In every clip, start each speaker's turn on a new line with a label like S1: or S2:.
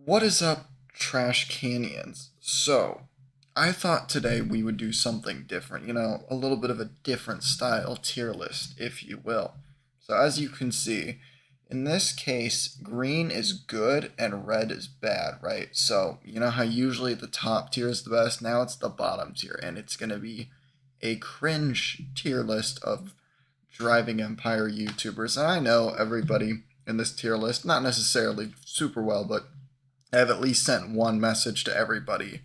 S1: What is up, Trash Canyons? So, I thought today we would do something different, a little bit of a different style tier list, if you will. So, as you can see, in this case, green is good and red is bad, right? So, you know how usually the top tier is the best? Now it's the bottom tier, and it's going to be a cringe tier list of driving empire YouTubers. And I know everybody in this tier list, not necessarily super well, but I have at least sent one message to everybody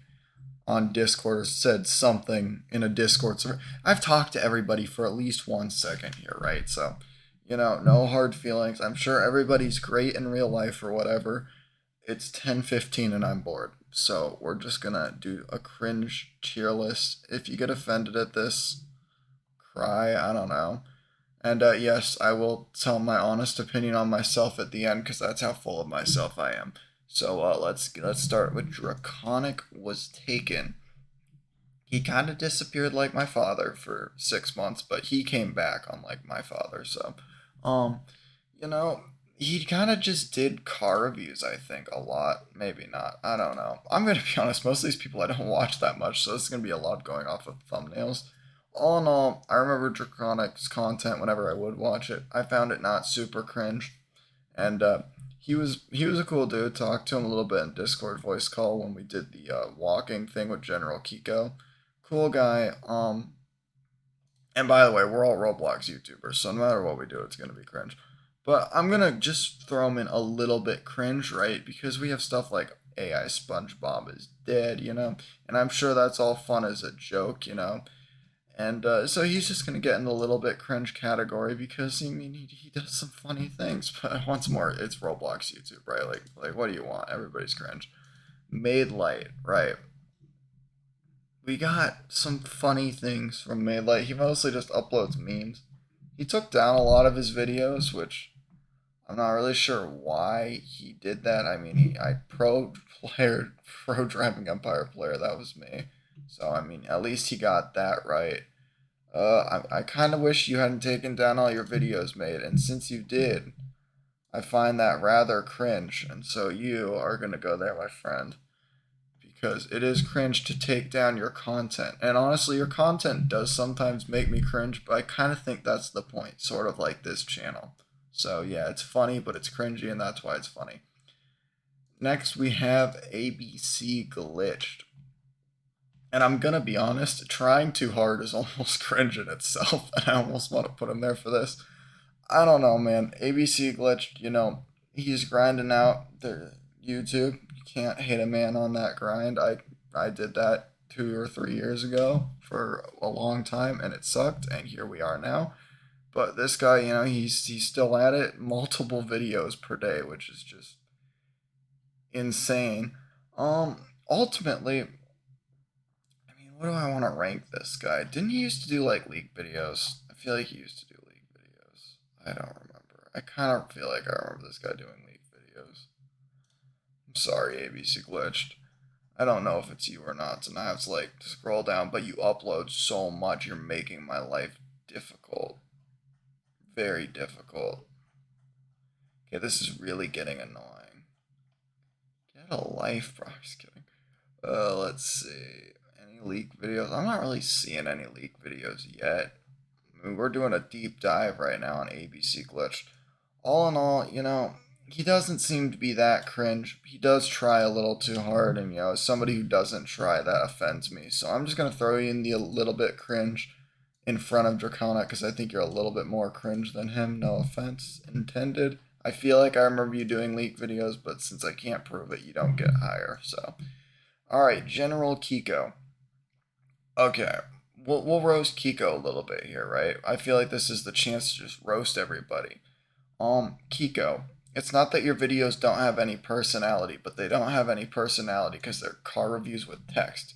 S1: on Discord or said something in a Discord server. I've talked to everybody for at least 1 second here, right? So, no hard feelings. I'm sure everybody's great in real life or whatever. It's 10:15 and I'm bored. So, we're just going to do a cringe tier list. If you get offended at this, cry, I don't know. And yes, I will tell my honest opinion on myself at the end because that's how full of myself I am. So let's start with Draconic was taken. He kind of disappeared like my father for 6 months, but he came back unlike my father. So, um, you know, he kind of just did car reviews. I think a lot, maybe not. I don't know. I'm gonna be honest. Most of these people I don't watch that much, so this is gonna be a lot going off of thumbnails. All in all, I remember Draconic's content whenever I would watch it. I found it not super cringe, and he was a cool dude. Talked to him a little bit in Discord voice call when we did the walking thing with General Kiko. Cool guy. And by the way, we're all Roblox YouTubers, so no matter what we do, it's gonna be cringe. But I'm gonna just throw him in a little bit cringe, right? Because we have stuff like AI SpongeBob is dead. And I'm sure that's all fun as a joke. And so he's just gonna get in the little bit cringe category because I mean he does some funny things. But once more, it's Roblox YouTube, right? Like what do you want? Everybody's cringe. Made light, right? We got some funny things from Made Light. He mostly just uploads memes. He took down a lot of his videos, which I'm not really sure why he did that. I mean, I pro player, pro driving empire player. That was me. So I mean, at least he got that right. I kind of wish you hadn't taken down all your videos, mate. And since you did, I find that rather cringe. And so you are gonna go there, my friend, because it is cringe to take down your content. And honestly, your content does sometimes make me cringe, but I kind of think that's the point, sort of like this channel. So yeah, it's funny, but it's cringy, and that's why it's funny. Next, we have ABC Glitched. And I'm gonna be honest, trying too hard is almost cringe in itself, and I almost want to put him there for this. I don't know, man. ABC Glitched, he's grinding out the YouTube. You can't hate a man on that grind. I did that 2 or 3 years ago for a long time, and it sucked. And here we are now. But this guy, he's still at it. Multiple videos per day, which is just insane. Ultimately, I mean, what do I want to rank this guy? Didn't he used to do like leak videos? I feel like he used to do leak videos. I don't remember. I kind of feel like I remember this guy doing leak videos. I'm sorry, ABC glitched. I don't know if it's you or not, and I have to like scroll down, but you upload so much, you're making my life difficult. Very difficult. Okay, this is really getting annoying. Get a life, bro. Just kidding. Let's see. Any leak videos? I'm not really seeing any leak videos yet. I mean, we're doing a deep dive right now on ABC Glitch. All in all, he doesn't seem to be that cringe. He does try a little too hard, and as somebody who doesn't try, that offends me. So I'm just gonna throw you in the a little bit cringe in front of Draconic because I think you're a little bit more cringe than him. No offense intended. I feel like I remember you doing leak videos, but since I can't prove it, you don't get higher. So, all right, General Kiko. Okay, we'll roast Kiko a little bit here, right? I feel like this is the chance to just roast everybody. Kiko, it's not that your videos don't have any personality, but they don't have any personality because they're car reviews with text.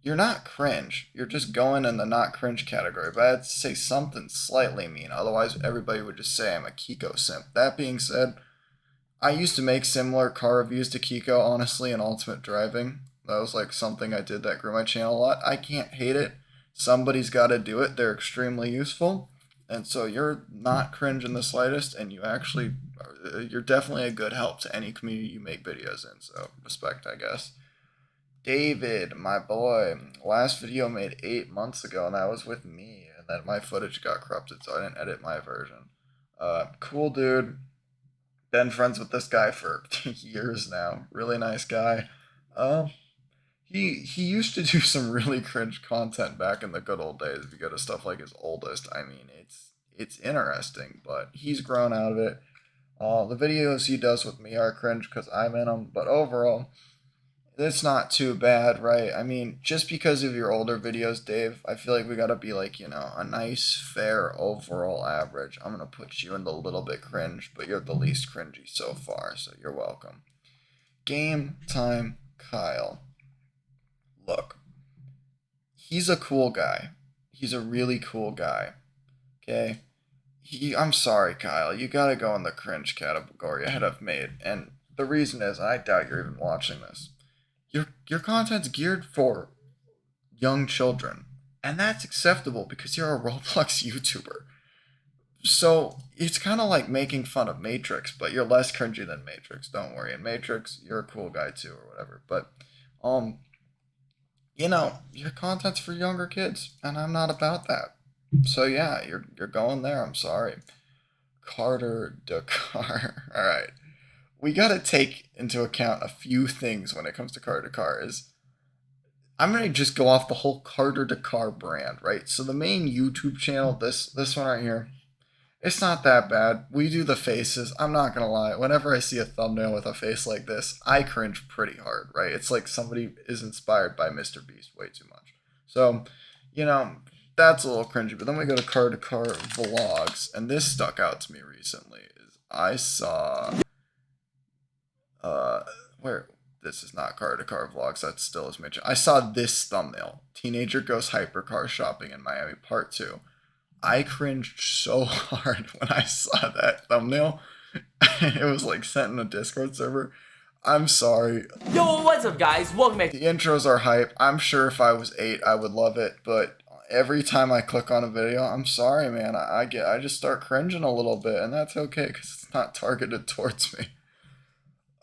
S1: You're not cringe. You're just going in the not cringe category. But I had to say something slightly mean. Otherwise, everybody would just say I'm a Kiko simp. That being said, I used to make similar car reviews to Kiko, honestly, in Ultimate Driving. That was like something I did that grew my channel a lot. I can't hate it. Somebody's got to do it. They're extremely useful. And so you're not cringe in the slightest, and you're definitely a good help to any community you make videos in. So respect, I guess. David, my boy, last video made 8 months ago, and that was with me. And then my footage got corrupted, so I didn't edit my version. Cool dude. Been friends with this guy for years now. Really nice guy. Um, he used to do some really cringe content back in the good old days. If you go to stuff like his oldest, I mean, it's interesting, but he's grown out of it. The videos he does with me are cringe because I'm in them, but overall, it's not too bad, right? I mean, just because of your older videos, Dave, I feel like we gotta be like, a nice, fair overall average. I'm gonna put you in the little bit cringe, but you're the least cringy so far, so you're welcome. Game time, Kyle. Look, he's a cool guy. He's a really cool guy. Okay? I'm sorry, Kyle. You gotta go in the cringe category ahead of made. And the reason is, I doubt you're even watching this. Your content's geared for young children. And that's acceptable because you're a Roblox YouTuber. So it's kind of like making fun of Matrix, but you're less cringy than Matrix. Don't worry. In Matrix, you're a cool guy too, or whatever. But um, your content's for younger kids, and I'm not about that. So yeah, you're going there. I'm sorry. Carter Dakar. All right. We got to take into account a few things when it comes to Carter Dakar. Is I'm gonna just go off the whole Carter Dakar brand, right? So the main YouTube channel, this one right here, it's not that bad. We do the faces. I'm not gonna lie. Whenever I see a thumbnail with a face like this, I cringe pretty hard, right? It's like somebody is inspired by Mr. Beast way too much. So, you know, that's a little cringy. But then we go to Car to Car Vlogs, and this stuck out to me recently. Is I saw where this is not Car to Car Vlogs. That still is mentioned. I saw this thumbnail: Teenager goes hypercar shopping in Miami, Part 2. I cringed so hard when I saw that thumbnail. It was like sent in a Discord server. I'm sorry.
S2: Yo, what's up, guys? Welcome back.
S1: The intros are hype. I'm sure if I was 8, I would love it. But every time I click on a video, I'm sorry, man. I just start cringing a little bit, and that's okay because it's not targeted towards me.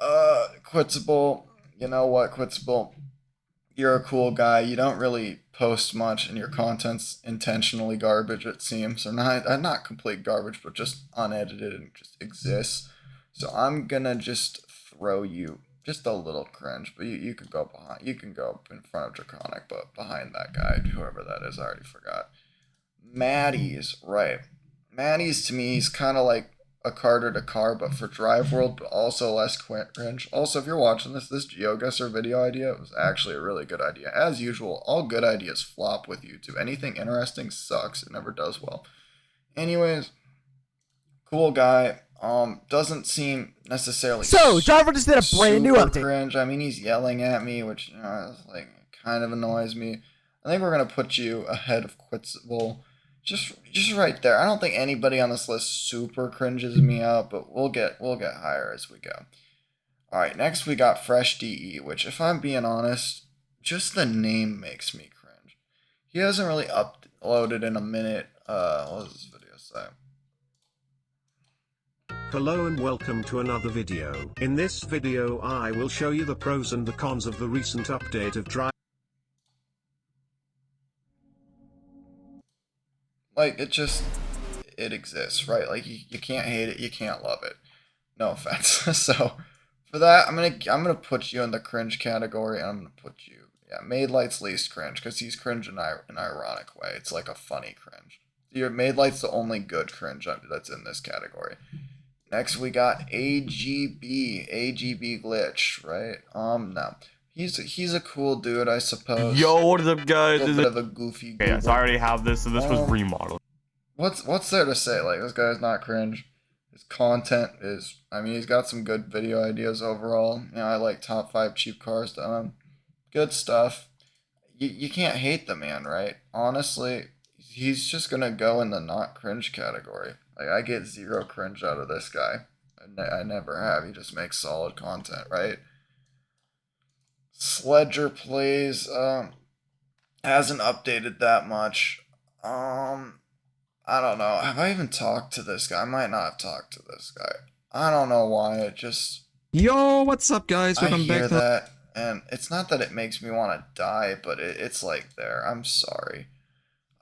S1: Quitsable. You know what, Quitsable? You're a cool guy. You don't really post much, and your content's intentionally garbage. It seems, or not complete garbage, but just unedited and just exists. So I'm gonna just throw you just a little cringe, but you can go behind. You can go in front of Draconic, but behind that guy, whoever that is, I already forgot. Maddie's right. Maddie's to me, he's kind of like a Carter to car, but for Drive World, but also less cringe. Also, if you're watching this GeoGuessr video idea was actually a really good idea. As usual, all good ideas flop with YouTube. Anything interesting sucks. It never does well. Anyways, cool guy. Doesn't seem necessarily
S2: So, Driver just did a brand new update.
S1: cringe. I mean, he's yelling at me, which is like kind of annoys me. I think we're gonna put you ahead of Quitsable. Just right there. I don't think anybody on this list super cringes me out, but we'll get higher as we go. All right, next we got Fresh DE, which if I'm being honest, just the name makes me cringe. He hasn't really uploaded in a minute. What does this video say?
S3: Hello and welcome to another video. In this video I will show you the pros and the cons of the recent update of Drive.
S1: Like, it exists, right? Like, you can't hate it, you can't love it. No offense. So, for that, I'm gonna put you in the cringe category, and I'm gonna put you, Made Light's least cringe, because he's cringe in an ironic way. It's like a funny cringe. Your Made Light's the only good cringe that's in this category. Next, we got AGB Glitch, right? No. He's a cool dude, I suppose.
S4: Yo, what is up, guys?
S1: A little bit of a goofy.
S4: Okay, so I already have this, so this was remodeled.
S1: What's there to say? Like, this guy's not cringe. His content is, I mean, he's got some good video ideas overall. I like top 5 cheap cars to own. Good stuff. You can't hate the man, right? Honestly, he's just gonna go in the not cringe category. Like, I get 0 cringe out of this guy. I never have. He just makes solid content, right? Sledger Plays hasn't updated that much. I don't know. Have I even talked to this guy? I might not have talked to this guy. I don't know why. It just
S5: Yo, what's up, guys?
S1: I
S5: Welcome
S1: hear
S5: back to.
S1: that, and it's not that it makes me want to die, but it's like there. I'm sorry.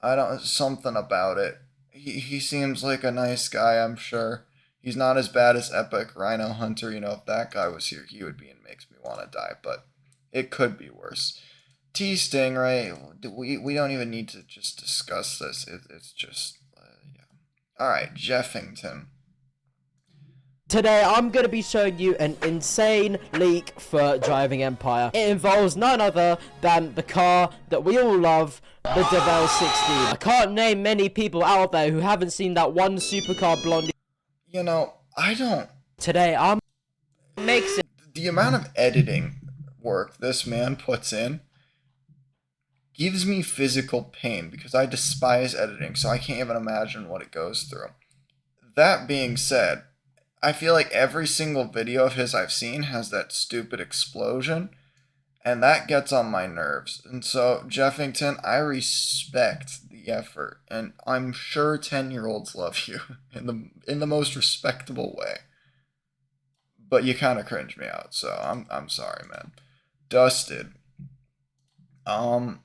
S1: I don't. Something about it. He seems like a nice guy. I'm sure he's not as bad as Epic Rhino Hunter. You know, if that guy was here, he would be and makes me want to die. But it could be worse. T Stingray. We don't even need to just discuss this. It's just yeah. All right, Jeffington.
S2: Today, I'm going to be showing you an insane leak for Driving Empire. It involves none other than the car that we all love, the Devel 16. I can't name many people out there who haven't seen that one supercar blondie.
S1: You know, I don't.
S2: Today, I'm makes it.
S1: The amount of editing work this man puts in gives me physical pain because I despise editing, so I can't even imagine what it goes through. That being said, I feel like every single video of his I've seen has that stupid explosion, and that gets on my nerves. And so, Jeffington, I respect the effort, and I'm sure 10-year-olds love you in the most respectable way. But you kind of cringe me out, so I'm sorry, man. Dusted. Oh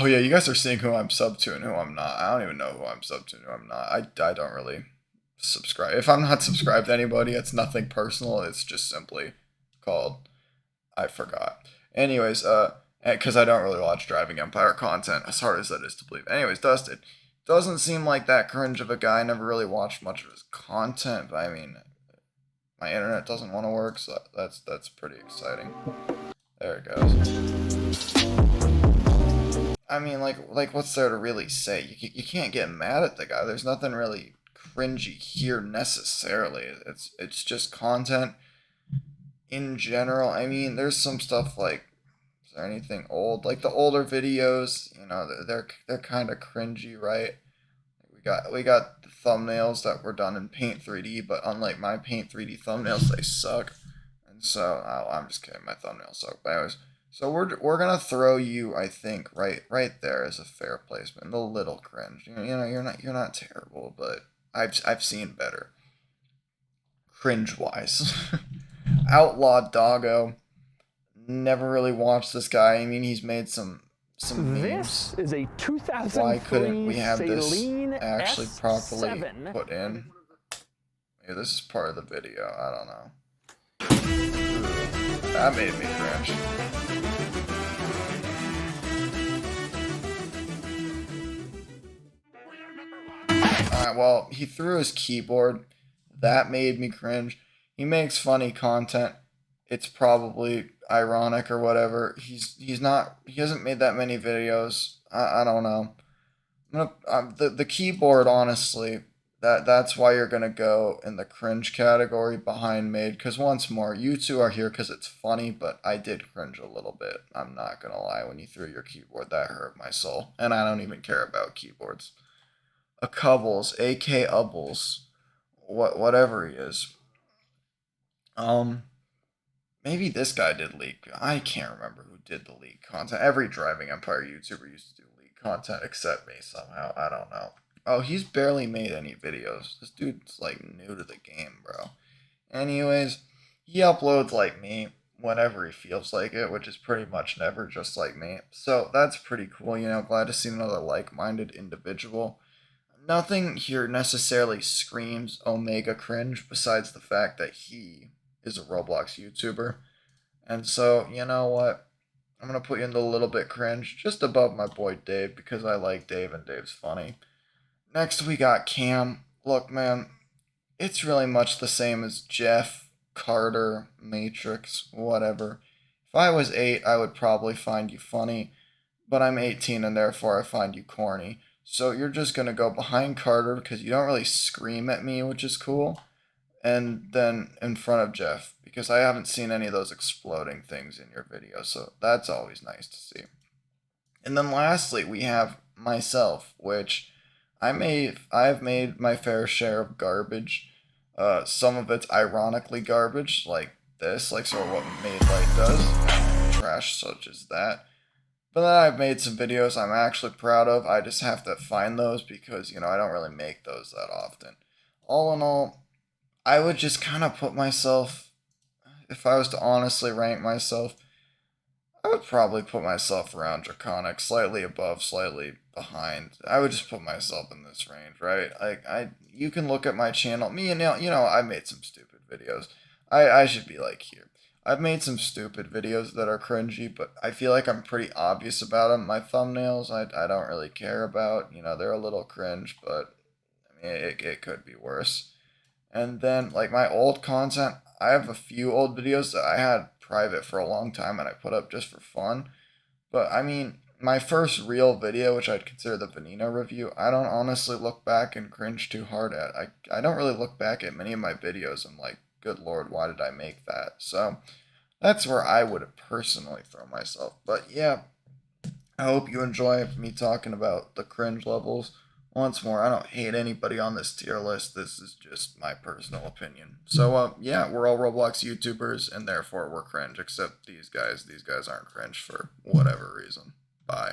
S1: yeah, you guys are seeing who I'm sub to and who I'm not. I don't even know who I'm sub to and who I'm not. I don't really subscribe. If I'm not subscribed to anybody, it's nothing personal. It's just simply called I forgot. Anyways, because I don't really watch Driving Empire content, as hard as that is to believe. Anyways, Dusted doesn't seem like that cringe of a guy. I never really watched much of his content, but I mean, my internet doesn't want to work, so that's pretty exciting. There it goes. I mean, like what's there to really say? You can't get mad at the guy. There's nothing really cringy here necessarily. It's just content in general. I mean, there's some stuff like, is there anything old? Like the older videos, you know, they're kind of cringy, right? We got the thumbnails that were done in Paint 3D, but unlike my Paint 3D thumbnails, they suck. And so, I'm just kidding. My thumbnails suck. But anyways, so we're gonna throw you, I think, right there as a fair placement. The little cringe. You know, you're not terrible, but I've seen better. Cringe wise. Outlaw Doggo. Never really watched this guy. I mean, he's made some memes.
S6: This is a 2003
S1: Why couldn't we have this
S6: Saleen
S1: actually properly
S6: S7.
S1: put in? Maybe this is part of the video. I don't know. That made me cringe. Alright, well, he threw his keyboard. That made me cringe. He makes funny content. It's probably ironic or whatever. He hasn't made that many videos. I don't know. The keyboard, honestly, that's why you're gonna go in the cringe category behind made. Because once more, you two are here because it's funny, but I did cringe a little bit. I'm not gonna lie. When you threw your keyboard, that hurt my soul, and I don't even care about keyboards. A Cubbles, A.K. Ubbles, whatever he is. Maybe this guy did leak. I can't remember who did the leak content. Every Driving Empire YouTuber used to do leak content except me somehow. I don't know. Oh, he's barely made any videos. This dude's like new to the game, bro. Anyways, he uploads like me whenever he feels like it, which is pretty much never, just like me. So that's pretty cool, you know. Glad to see another like-minded individual. Nothing here necessarily screams Omega cringe besides the fact that he is a Roblox YouTuber. And so, you know what? I'm going to put you in the little bit cringe, just above my boy Dave, because I like Dave and Dave's funny. Next, we got Cam. Look, man, it's really much the same as Jeff, Carter, Matrix, whatever. If I was 8, I would probably find you funny, but I'm 18 and therefore I find you corny. So you're just going to go behind Carter because you don't really scream at me, which is cool. And then in front of Jeff, because I haven't seen any of those exploding things in your video, so that's always nice to see. And then lastly, we have myself, which I've made my fair share of garbage. Some of it's ironically garbage, like this, like sort of what Made Light does, trash such as that. But then I've made some videos I'm actually proud of. I just have to find those because, I don't really make those that often. All in all, I would just kind of put myself, if I was to honestly rank myself, I would probably put myself around Draconic, slightly above, slightly behind. I would just put myself in this range, right? You can look at my channel. Me and I made some stupid videos. I should be like here. I've made some stupid videos that are cringy, but I feel like I'm pretty obvious about them. My thumbnails, I don't really care about. They're a little cringe, but I mean, it could be worse. And then, like my old content, I have a few old videos that I had private for a long time and I put up just for fun. But I mean, my first real video, which I'd consider the Vanina review, I don't honestly look back and cringe too hard at. I don't really look back at many of my videos and like, good lord, why did I make that? So that's where I would personally throw myself. But yeah, I hope you enjoy me talking about the cringe levels. Once more, I don't hate anybody on this tier list. This is just my personal opinion. So, yeah, we're all Roblox YouTubers, and therefore we're cringe, except these guys. These guys aren't cringe for whatever reason. Bye.